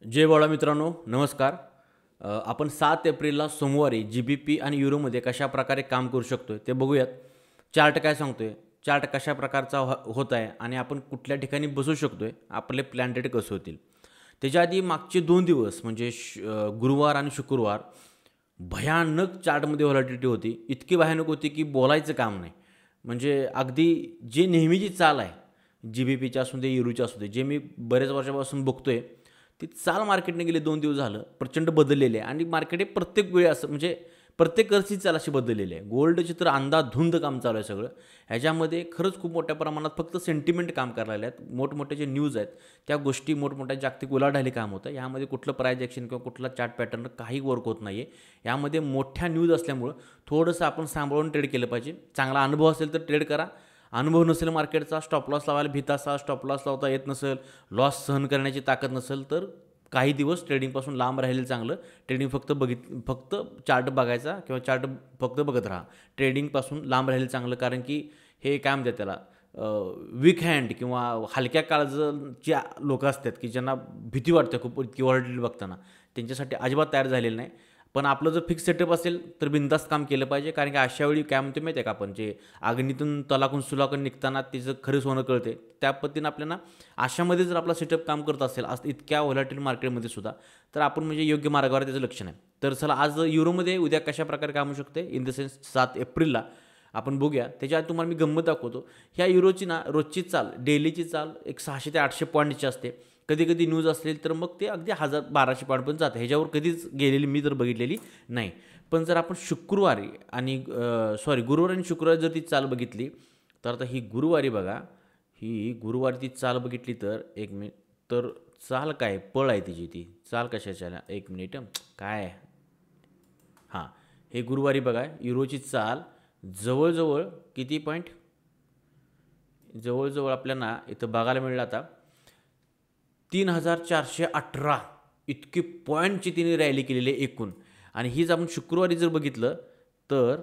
जय बोळा मित्रांनो, नमस्कार. आपण 7 एप्रिलला सोमवारी जी-बी-पी आणि युरोमध्ये कशाप्रकारे काम करू शकतो ते बघूयात. चार्ट काय सांगतोय, चार्ट कशा प्रकारचा होत आहे आणि आपण कुठल्या ठिकाणी बसू शकतोय, आपले प्लॅन डेट कसे होतील. त्याच्या आधी मागचे 2 दिवस म्हणजे गुरुवार आणि शुक्रवार भयानक चार्टमध्ये व्हॉलॅटिलिटी होती. इतकी भयानक होती की बोलायचं काम नाही. म्हणजे अगदी जे नेहमीची चाल आहे, जी-बी-पीची असू दे, युरोची असू दे, जे मी बरेच वर्षापासून बघतोय, ती चाल मार्केटने गेले 2 दिवस झालं प्रचंड बदललेली आहे आणि मार्केट हे प्रत्येक वेळी असं म्हणजे प्रत्येक वर्षी चाल अशी बदललेली आहे. गोल्डची तर अंधाधुंद काम चालू आहे सगळं. ह्याच्यामध्ये खरंच खूप मोठ्या प्रमाणात फक्त सेंटिमेंट काम करायला लागले आहेत. मोठमोठे जे न्यूज आहेत, त्या गोष्टी मोठमोठ्या जागतिक उलाढाली काम होतं. यामध्ये कुठलं प्राइस ॲक्शन किंवा कुठला चार्ट पॅटर्न काही वर्क होत नाही आहे. यामध्ये मोठ्या न्यूज असल्यामुळं थोडंसं आपण सांभाळून ट्रेड केलं पाहिजे. चांगला अनुभव असेल तर ट्रेड करा. अनुभव नसेल मार्केटचा, स्टॉप लॉस लावायला भीत असाल, स्टॉप लॉस लावता येत नसेल, लॉस सहन करण्याची ताकद नसेल, तर काही दिवस ट्रेडिंगपासून लांब राहिलेलं चांगलं. ट्रेडिंग फक्त चार्ट बघायचा किंवा चार्ट फक्त बघत राहा. ट्रेडिंगपासून लांब राहिलेलं चांगलं, कारण की हे काय म्हणतात त्याला, वीक हँड किंवा हलक्या काळजाची लोकं असतात की ज्यांना भीती वाटते खूप इतकी व्हॉलॅटिलिटी बघताना, त्यांच्यासाठी अजिबात तयार झालेलं नाही. पण आपलं जर फिक्स सेटअप असेल तर बिनधास्त काम केलं पाहिजे, कारण की अशा वेळी काय म्हणतो माहिती आहे का, आपण जे अग्नीतून तलाकून सुलाकून निघताना तिचं खरं सोनं कळते, त्या पद्धतीनं आपल्याला अशामध्ये जर आपला सेटअप काम करत असेल इतक्या व्हॉलॅटिल मार्केटमध्ये सुद्धा, तर आपण म्हणजे योग्य मार्गावर त्याचं लक्ष नाही. तर चला आज युरोमध्ये उद्या कशा प्रकारे काम होऊ शकते इन द सेन्स 7 एप्रिलला आपण बघूया. त्याच्या आधी तुम्हाला मी गंमत दाखवतो. ह्या युरोची ना रोजची चाल, डेलीची चाल एक 600 ते 800 पॉईंटची असते. कधी कधी न्यूज असेल तर मग ते अगदी 1000-1200 पॉईंट पण जाते. ह्याच्यावर कधीच गेलेली मी तर बघितलेली नाही. पण जर आपण शुक्रवारी आणि गुरुवार आणि शुक्रवारी जर ती चाल बघितली, तर आता ही गुरुवारी बघा, ही गुरुवारी ती चाल बघितली तर एक मिनिट, तर चाल काय पळ आहे तिची, ती चाल कशाच्या, एक मिनिट काय, हां, हे गुरुवारी बघा युरोची चाल जवळजवळ किती पॉईंट, जवळजवळ आपल्याला इथं बघायला मिळलं आता 3418 इतकी पॉईंटची तिने रॅली केलेली आहे एकूण. आणि हीच आपण शुक्रवारी जर बघितलं तर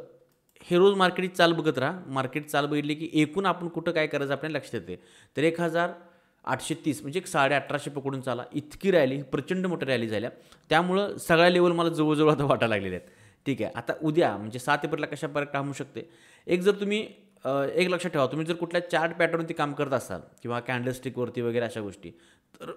हे रोज मार्केटची चाल बघत राहा. मार्केट चाल बघितली की एकूण आपण कुठं काय करायचं आपल्याला लक्षात येते. तर 1830 म्हणजे एक 1850 पकडून चाला, इतकी रॅली, प्रचंड मोठ्या रॅली झाल्या. त्यामुळं सगळ्या लेवल मला जवळजवळ आता वाटायला लागलेल्या आहेत. ठीक आहे, आता उद्या म्हणजे 7 एप्रिलला कशा प्रकारे काम होऊ शकते. एक जर तुम्ही एक लक्षात ठेवा, तुम्ही जर कुठल्या चार्ट पॅटर्नवरती काम करत असाल किंवा कॅन्डलस्टिकवरती वगैरे अशा गोष्टी, तर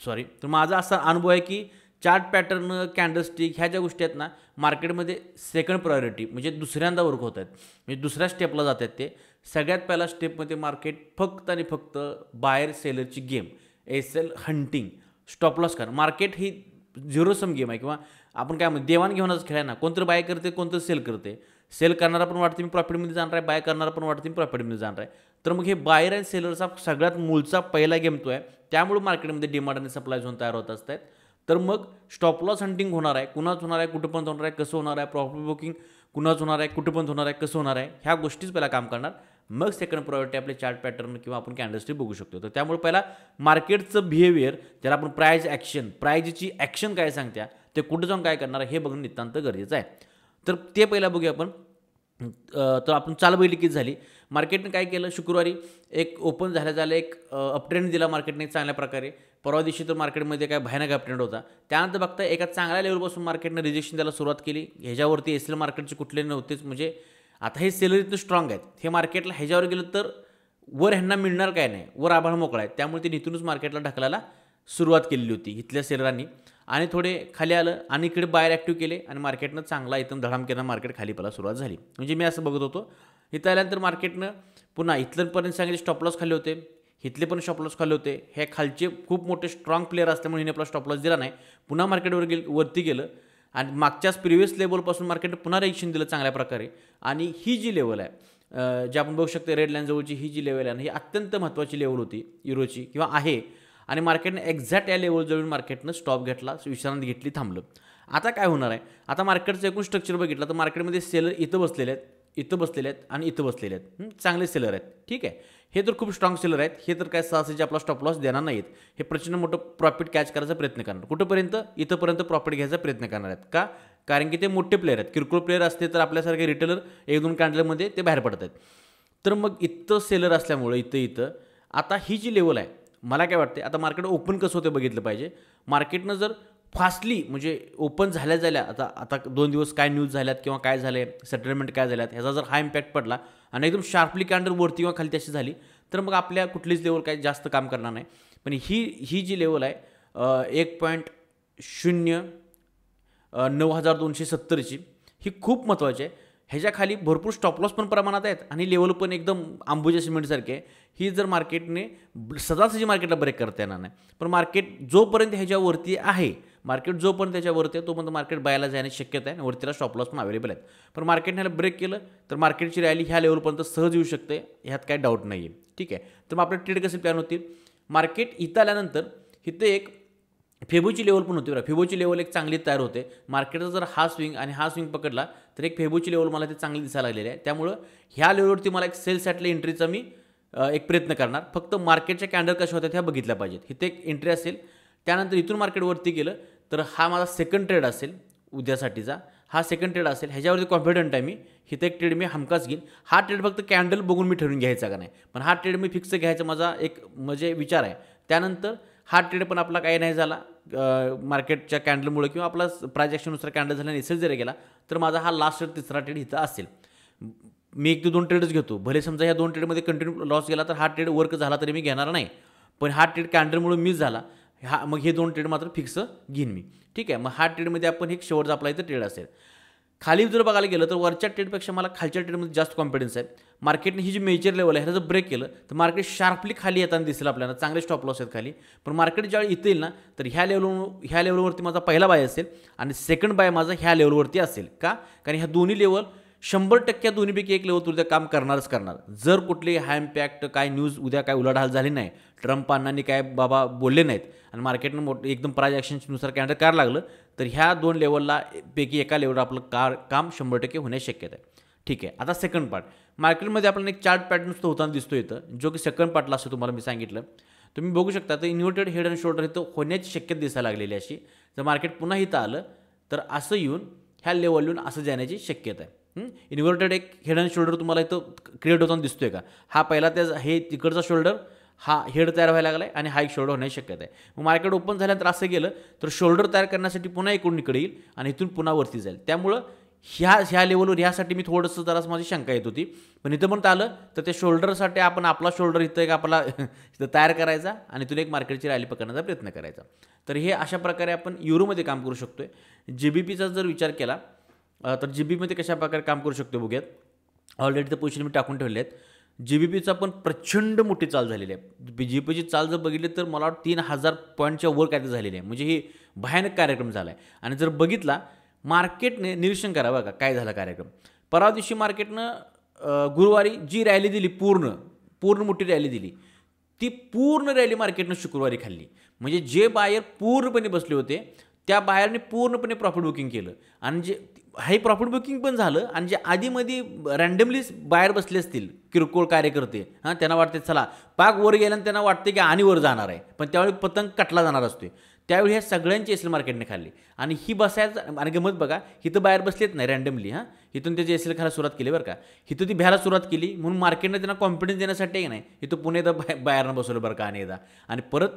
सॉरी, तर माझा असा अनुभव आहे की चार्ट पॅटर्न, कॅन्डलस्टिक ह्या ज्या गोष्टी आहेत ना, मार्केटमध्ये सेकंड प्रायोरिटी म्हणजे दुसऱ्यांदा वर्क होत आहेत, म्हणजे दुसऱ्या स्टेपला जात आहेत. ते सगळ्यात पहिला स्टेपमध्ये मार्केट फक्त आणि फक्त बायर सेलरची game, L hunting, stop loss कर. मार्केट ही झिरो सम गेम आहे किंवा आपण काय म्हणतो देवाणघेवाणच खेळ आहे ना. कोणतं बाय करते, कोणतं सेल करते. सेल करणारा पण वाटते मी प्रॉफिटमध्ये जाणार आहे, बाय करणारा पण वाटते मी प्रॉफिटमध्ये जाणार आहे. तर मग हे बायर अँड सेलरचा सगळ्यात मूळचा पहिला गेम तो आहे. त्यामुळे मार्केटमध्ये डिमांड आणि सप्लाय झोन तयार होत असतात. तर मग स्टॉप लॉस हंटिंग होणार आहे, कुणाच होणार आहे, कुठं पण होणार आहे, कसं होणार आहे, प्रॉफिट बुकिंग कुणाच होणार आहे, कुठं पण होणार आहे, कसं होणार आहे, ह्या गोष्टीच पहिला काम करणार. मग सेकंड प्रायोरिटी आपले चार्ट पॅटर्न किंवा आपण कॅन्डलस्टिक बघू शकतो. तर त्यामुळे पहिला मार्केटचं बिहेवियर, ज्याला आपण प्राइज ॲक्शन, प्राइजची ॲक्शन काय सांगत्या, ते कुठं जाऊन काय करणार हे बघणं नितांत गरजेचं आहे. तर ते पहिला बघूया आपण. तर आपण चाल बघितली किती झाली. मार्केटने काय केलं, शुक्रवारी एक ओपन झाल्या एक अपट्रेंड दिला मार्केटने चांगल्या प्रकारे. परवा दिवशी तर मार्केटमध्ये काय भयानक अपट्रेंड होता. त्यानंतर बघता एका चांगल्या लेवलपासून मार्केटने रिजेक्शन द्यायला सुरुवात केली. ह्याच्यावरती एल मार्केटचे कुठले नव्हतेच, म्हणजे आता हे सेलर इथं स्ट्रॉंग आहेत. हे मार्केटला ह्याच्यावर गेलं तर वर ह्यांना मिळणार काय नाही, वर आभाळ मोकळा आहे. त्यामुळे ते इथूनच मार्केटला ढकलायला सुरुवात केलेली होती इथल्या सेलरांनी. आणि थोडे खाली आलं आणि इकडे बायर ॲक्टिव्ह केले आणि मार्केटनं चांगला इथून धडाम केला, मार्केट खाली पडायला सुरुवात झाली. म्हणजे मी असं बघत होतो. इथं आल्यानंतर मार्केटनं पुन्हा इथलंपर्यंत सांगितले स्टॉप लॉस खाली होते, इथले पण स्टॉप लॉस खाली होते. हे खालचे खूप मोठे स्ट्रॉंग प्लेयर असल्यामुळे हिने आपला स्टॉप लॉस दिला नाही. पुन्हा मार्केटवर वरती गेलं आणि मागच्याच प्रिव्हियस लेवलपासून मार्केट पुन्हा रिएक्शन दिलं चांगल्या प्रकारे. आणि ही जी लेवल आहे, जे आपण बघू शकतो रेड लाईन जवळची ही जी लेवल आहे, ही अत्यंत महत्त्वाची लेवल होती युरोची किंवा आहे. आणि मार्केटने एक्झॅक्ट या लेवल जवळ मार्केटनं स्टॉप घेतला, विश्रांती घेतली, थांबलं. आता काय होणार आहे, आता मार्केटचं एकूण स्ट्रक्चर बघितलं तर मार्केटमध्ये सेलर इथं बसलेले आहेत, इथं बसलेले आहेत आणि इथं बसलेले आहेत. चांगले सेलर आहेत, ठीक आहे. हे तर खूप स्ट्रॉंग सेलर आहेत. हे तर काय सहसाचे आपला स्टॉप लॉस देणार नाहीत. हे प्रचंड मोठं प्रॉफिट कॅच करायचा प्रयत्न करणार. कुठंपर्यंत, इथंपर्यंत प्रॉफिट घ्यायचा प्रयत्न करणार आहेत. का, कारण की ते मोठे प्लेयर आहेत. किरकोळ प्लेयर असते तर आपल्यासारखे रिटेलर एक दोन कॅन्डलमध्ये ते बाहेर पडत आहेत. तर मग इथं सेलर असल्यामुळे इथं आता ही जी लेवल आहे मला काय वाटते, आता मार्केट ओपन कसं होतं बघितलं पाहिजे. मार्केटनं जर फास्टली म्हणजे ओपन झाल्या आता आता 2 दिवस काय न्यूज झाल्यात किंवा काय झाले, सेटलमेंट काय झाल्यात, ह्याचा जर हा इम्पॅक्ट पडला आणि एकदम शार्पली कॅन्डल वरती किंवा खाली अशी झाली, तर मग आपल्या कुठलीच लेवल काय जास्त काम करणार नाही. पण ही जी लेवल आहे 1.09,270ची, ही खूप महत्त्वाची आहे. ह्याच्या खाली भरपूर स्टॉप लॉस पण प्रमाणात आहेत आणि लेवल पण एकदम अंबुजा सिमेंटसारखे आहे. ही जर मार्केटने सदासजी मार्केटला ब्रेक करता येणार नाही. पण मार्केट जोपर्यंत ह्याच्यावरती आहे, मार्केट जोपर्यंत त्याच्यावरती आहे तोपर्यंत मार्केट बायला जाण्याची शक्यता आहे आणि वरतीला स्टॉप लॉस पण अवेलेबल आहेत. पण मार्केटने ह्याला ब्रेक केलं तर मार्केटची रॅली ह्या लेवलपर्यंत सहज येऊ शकते, ह्यात काय डाऊट नाही आहे. ठीक आहे, तर मग आपले ट्रेड कसे प्लॅन होतील. मार्केट इथं आल्यानंतर इथं एक फेबोची लेवल पण होती बरं. फेबोची लेवल एक चांगली तयार होते. मार्केटचा जर हा स्विंग आणि हा स्विंग पकडला तर एक फेबोची लेवल मला ते चांगली दिसायला लागलेली आहे. त्यामुळं ह्या लेवलवरती मला एक सेल सॅटला एंट्रीचा मी एक प्रयत्न करणार. फक्त मार्केटच्या कॅन्डल कशा होत्या ह्या बघितल्या पाहिजेत. इथे एक एंट्री असेल, त्यानंतर इथून मार्केटवरती गेलं तर हा माझा सेकंड ट्रेड असेल उद्यासाठीचा. हा सेकंड ट्रेड असेल, ह्याच्यावरती कॉन्फिडंट आहे मी. इथे एक ट्रेड मी हमखास घेईन. हा ट्रेड फक्त कॅन्डल बघून मी ठरवून घ्यायचा का नाही, पण हा ट्रेड मी फिक्स घ्यायचा माझा एक म्हणजे विचार आहे. त्यानंतर हा ट्रेड पण आपला काही नाही झाला मार्केटच्या कॅन्डलमुळे किंवा आपला प्राइस ॲक्शननुसार कॅन्डल झाल्याने एसेल जरी गेला तर माझा हा लास्ट तिसरा ट्रेड इथं असेल. मी 1 ते 2 ट्रेडच घेतो. भले समजा ह्या 2 ट्रेडमध्ये कंटिन्यू लॉस गेला तर हा ट्रेड वर्क झाला तरी मी घेणार नाही. पण हा ट्रेड कॅन्डलमुळे मिस झाला, मग हे 2 ट्रेड मात्र फिक्स घेईन मी. ठीक आहे, मग हा ट्रेडमध्ये आपण एक शेवटचा आपला इथं ट्रेड असेल. खाली जर बघायला गेलं तर वरच्या ट्रेडपेक्षा मला खालच्या ट्रेडमध्ये जास्त कॉन्फिडन्स आहे. मार्केटने ही जी मेजर लेवल आहे ह्याला जर ब्रेक केलं तर मार्केट शार्पली खाली येताना दिसेल आपल्याला. चांगले स्टॉप लॉस आहेत खाली. पण मार्केट ज्यावेळी इथे येईल ना तर ह्या लेवलवरती माझा पहिला बाय असेल आणि सेकंड बाय माझा ह्या लेवलवरती असेल. का? कारण ह्या दोन्ही लेवल 100% दोन्हीपैकी एक लेवल उद्या काम करणारच करणार. जर कुठली हाय इम्पॅक्ट काय न्यूज उद्या काय उलाढाल झाली नाही, ट्रम्प अण्णांनी काय बाबा बोलले नाहीत आणि मार्केटनं एकदम प्राइस ॲक्शननुसार कॅन्डल कार लागलं तर ह्या 2 लेवलला पैकी एका लेवलवर आपलं काम 100% होण्याची शक्यता आहे. ठीक आहे, आता सेकंड पार्ट. मार्केटमध्ये आपल्याला एक चार्ट पॅटर्न नुसतं होताना दिसतो इथं, जो की सेकंड पार्टला असं तुम्हाला मी सांगितलं. तुम्ही बघू शकता तर इन्व्हर्टेड हेड अँड शोल्डर इथं होण्याची शक्यता दिसायला लागलेली अशी. जर मार्केट पुन्हा इथं आलं तर असं येऊन ह्या लेवल येऊन असं जाण्याची शक्यता आहे. इन्व्हर्टेड एक हेड अँड शोल्डर तुम्हाला इथं क्रिएट होताना दिसतोय का? हा पहिला हे तिकडचा शोल्डर, हा हेड तयार व्हायला लागला आहे आणि हा एक शोल्डर होण्याची शक्यता आहे. मग मार्केट ओपन झाल्यानंतर असं गेलं तर शोल्डर तयार करण्यासाठी पुन्हा इकडून इकडे येईल आणि इथून पुन्हा वरती जाईल. त्यामुळं ह्या लेवलवर ह्यासाठी मी थोडंसं जरासं माझी शंका येत होती. पण इथं म्हणता आलं तर त्या शोल्डरसाठी आपण आपला शोल्डर इथं एक आपला इथं तयार करायचा आणि इथून एक मार्केटची रॅली पकडण्याचा प्रयत्न करायचा. तर हे अशा प्रकारे आपण युरोमध्ये काम करू शकतोय. GBPचा जर विचार केला तर GBPमध्ये कशा प्रकारे काम करू शकतो बघूयात. ऑलरेडी तर पोझिशन मी टाकून ठेवले आहेत. GBPचा पण प्रचंड मोठी चाल झालेली आहे. GBPची चाल जर बघितली तर मला वाटतं 3000 पॉईंटच्या वर काहीतरी झालेली आहे. म्हणजे ही भयानक कार्यक्रम झाला आहे. आणि जर बघितला मार्केटने निरीक्षण करा बघा काय झाला कार्यक्रम. परवा दिवशी मार्केटनं गुरुवारी जी रॅली दिली, पूर्ण मोठी रॅली दिली, ती पूर्ण रॅली मार्केटनं शुक्रवारी खाल्ली. म्हणजे जे बायर पूर्णपणे बसले होते त्या बायरने पूर्णपणे प्रॉफिट बुकिंग केलं आणि जे हे प्रॉफिट बुकिंग पण झालं आणि जे आधीमध्ये रँडमली बाहेर बसले असतील किरकोळ कार्यकर्ते, त्यांना वाटते चला पाक वर गेल्यानं त्यांना वाटते की आणि वर जाणार आहे, पण त्यावेळी पतंग कटला जाणार असतो. त्यावेळी ह्या सगळ्यांची एस एल मार्केटने खाल्ली आणि ही बसायचं आणि गमत बघा इथं बाहेर बसलेत नाही रँडमली. इथून त्याची एस एल खायला सुरुवात केली बरं का. इथं ती भ्यायला सुरुवात केली म्हणून मार्केटने त्यांना कॉन्फिडन्स देण्यासाठी की नाही इथं पुणे एकदा बाहेरनं बसवलं बरं का आणि परत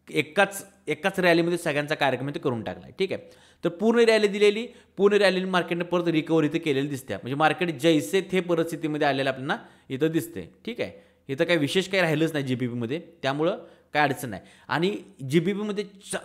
एकाच रॅलीमध्ये सगळ्यांचा कार्यक्रम ते करून टाकला. ठीक आहे, तर पूर्ण रॅली मार्केटने परत रिकव्हरी इथं केलेली दिसते. म्हणजे मार्केट जैसे थे परिस्थितीमध्ये आलेलं आपल्याला इथं दिसते. ठीक आहे, इथं काही विशेष काही राहिलंच नाही GBPमध्ये, त्यामुळं काय अडचण नाही. आणि GBPमध्ये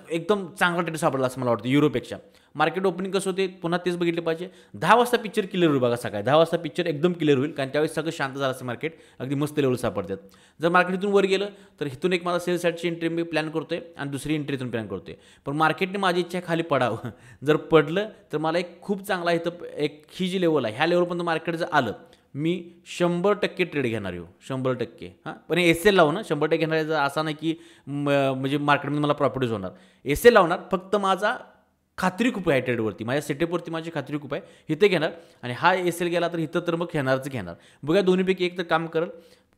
एकदम चांगला ट्रेड सापडला असं मला वाटतं युरोपेक्षा. मार्केट ओपनिंग कसं होते पुन्हा तेच बघितलं पाहिजे. 10 वाजता पिक्चर क्लिअर होईल बघा. सकाळी 10 वाजता पिक्चर एकदम क्लिअर होईल कारण त्यावेळेस सगळं शांत झालं असं मार्केट अगदी मस्त लेवल सापडतात. जर मार्केट इथून वर गेलं तर इथून एक माझा सेल साईडची एंट्री मी प्लॅन करतोय आणि दुसरी एंट्री इथून प्लॅन करतोय. पण मार्केटने माझी इच्छा खाली पडावं. जर पडलं तर मला एक खूप चांगला इथं एक ही जी लेवल आहे ह्या लेवलपर्यंत मार्केट जर आलं मी 100% ट्रेड घेणार येऊ 100%. पण एस एल लावणं 100% घेणार असा नाही की म्हणजे मार्केटमध्ये मला प्रॉफिटच होणार. एस एल लावणार, फक्त माझा खात्री खूप आहे ट्रेडवरती, माझ्या सेटअपवरती माझी खात्री खूप आहे. इथे घेणार आणि हा एस एल गेला तर इथं तर मग घेणार. बघा दोन्हीपैकी एक तर काम करेल.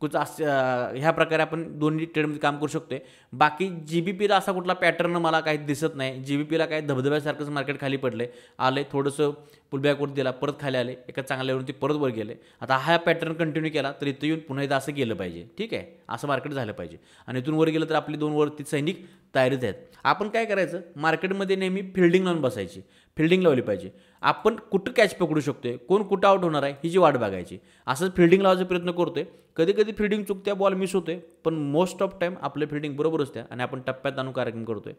कुछ ह्या प्रकारे आपण दोन्ही ट्रेडमध्ये काम करू शकतो. बाकी GBPला असा कुठला पॅटर्न मला काही दिसत नाही. GBPला काय धबधब्यासारखंच मार्केट खाली पडलं आहे, आलं थोडंसं पुलबॅकवर दिला, परत खाली आले, एका चांगल्या लेवलवरती परत वर गेले. आता हा पॅटर्न कंटिन्यू केला तर इथं येऊन पुन्हा एकदा असं गेलं पाहिजे. ठीक आहे, असं मार्केट झालं पाहिजे आणि इथून वर गेलं तर आपली 2 वरती सैनिक तयारीत आहेत. आपण काय करायचं, मार्केटमध्ये नेहमी फिल्डिंग लावून बसायची, फिल्डिंग लावली पाहिजे. आपण कुठं कॅच पकडू शकतोय, कोण कुठं आउट होणार आहे हिची वाट बघायची. असंच फिल्डिंग लावायचा प्रयत्न करतोय. कधी कधी फिल्डिंग चुकत्या, बॉल मिस होते, पण मोस्ट ऑफ टाईम आपलं फिल्डिंग बरोबर असते आणि आपण टप्प्यात आणून कार्यक्रम करतोय.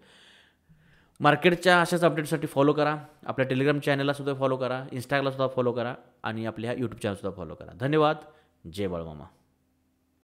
मार्केटच्या अशाच अपडेटसाठी फॉलो करा. आपल्या टेलिग्राम चॅनलला सुद्धा फॉलो करा, इंस्टाग्रामला सुद्धा फॉलो करा आणि आपल्या यूट्यूब चॅनलसुद्धा फॉलो करा. धन्यवाद. जय बाळमामा.